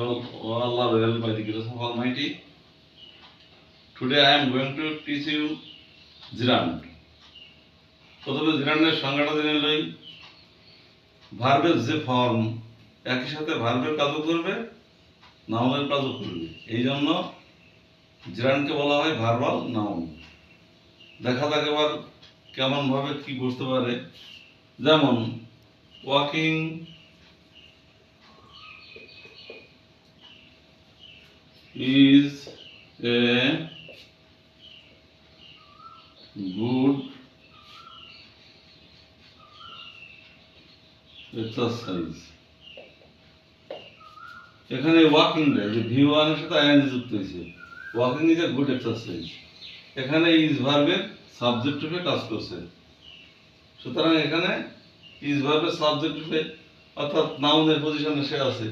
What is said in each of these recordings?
O Allah will by the grace of Almighty. Today I am going to teach you gerund. প্রথমে জিরান্ডের সংজ্ঞাটা জেনে লই। ভার্বের যে ফর্ম একই সাথে ভার্বের কাজও করবে, নাউনের কাজও করবে, এই জন্য জিরান্ডকে বলা হয় ভার্বাল নাউন। দেখা যাক এবার কেমন ভাবে কি বুঝতে পারে। যেমন walking is a good exercise। এখানে ওয়াকিং যে V1 এর সাথে আইএনজি যুক্ত হয়েছে, walking is a good exercise. এখানে ইজ ভার্বের সাবজেক্ট রূপে কাজ করছে, সুতরাং এখানে ইজ ভার্বের সাবজেক্ট রূপে অর্থাৎ নাউনের পজিশনে সে আছে,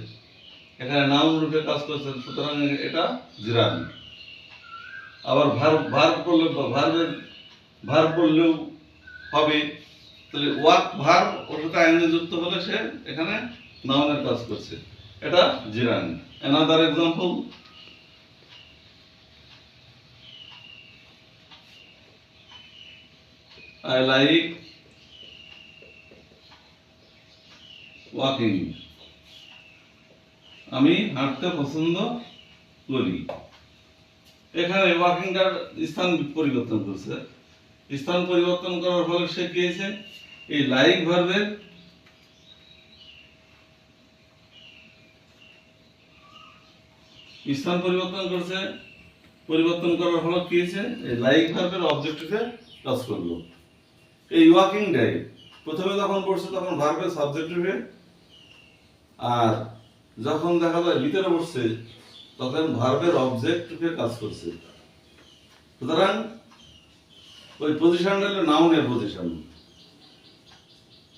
এখানে নাউন রূপে কাজ করছে, সুতরাং এটা জিরান্ড। আবার ভার্ব করলে ভার্ব বললেও হবে, তাহলে ওয়ার্ক ভার্ব ওর সাথে আইএনজি যুক্ত হলে সে এখানে নাউনের কাজ করছে, এটা জিরান্ড। Another example, I like walking। আমি হাঁটতে পছন্দ করি। এখানে ওয়াকিংটার স্থান পরিবর্তন করছে, স্থান পরিবর্তন করার ফলে সে কি হয়েছে, এই লাইক ভার্বের স্থান পরিবর্তন করছে, পরিবর্তন করার ফলে কি হয়েছে, এই লাইক ভার্বের অবজেক্টিভে কাজ করলো। এই ওয়াকিং ডে প্রথমে যখন পড়ছে তখন ভার্বের সাবজেক্ট রূপে, আর যখন দেখা যায় ভিতরে পড়ছে তখন ভার্বের অবজেক্ট রূপে কাজ করছে। সুতরাং ওই পজিশনটা হলো নাউনের পজিশন,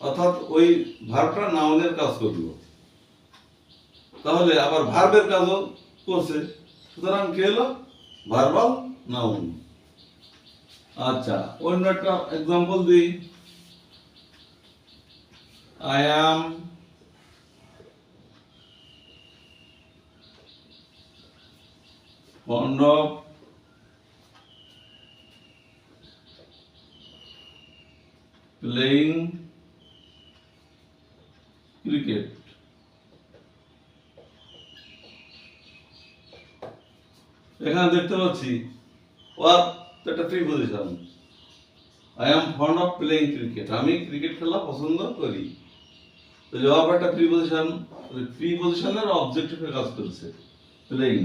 অর্থাৎ ওই ভার্বটা নাউনের কাজ করলো, তাহলে আবার ভার্বের কাজও করছে, সুতরাং কি হলো, ভার্বাল নাউন। আচ্ছা, অন্য একটা এক্সাম্পল দিই। I am fond of playing cricket। এখানে দেখতে পাচ্ছি ওয়ার একটা preposition, I am fond of playing cricket, আমি ক্রিকেট খেলা পছন্দ করি। তো জবাব একটা প্রিপজিশন, প্রিপজিশনের অবজেক্টিভে কাজ করছে প্লেইং।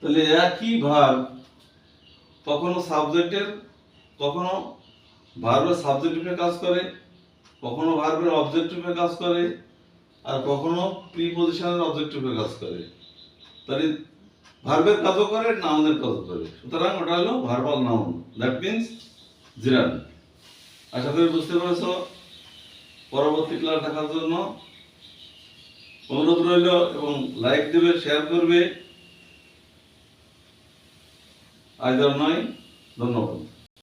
তাহলে একই ভার্ব কখনো সাবজেক্টের, কখনো ভার্বের সাবজেক্টিভে কাজ করে, কখনো ভার্বের অবজেক্টিভে কাজ করে, আর কখনো প্রিপজিশনের অবজেক্টিভে কাজ করে। তাহলে ভার্বের কাজও করে, নাউনের কাজও করে, সুতরাং ওটা হলো verbal noun, that means gerund. আশা করি বুঝতে পেরেছো। পরবর্তী ক্লাস দেখার জন্য অনুরোধ রইল, এবং লাইক দেবে, শেয়ার করবে। আজ আর নয়, ধন্যবাদ।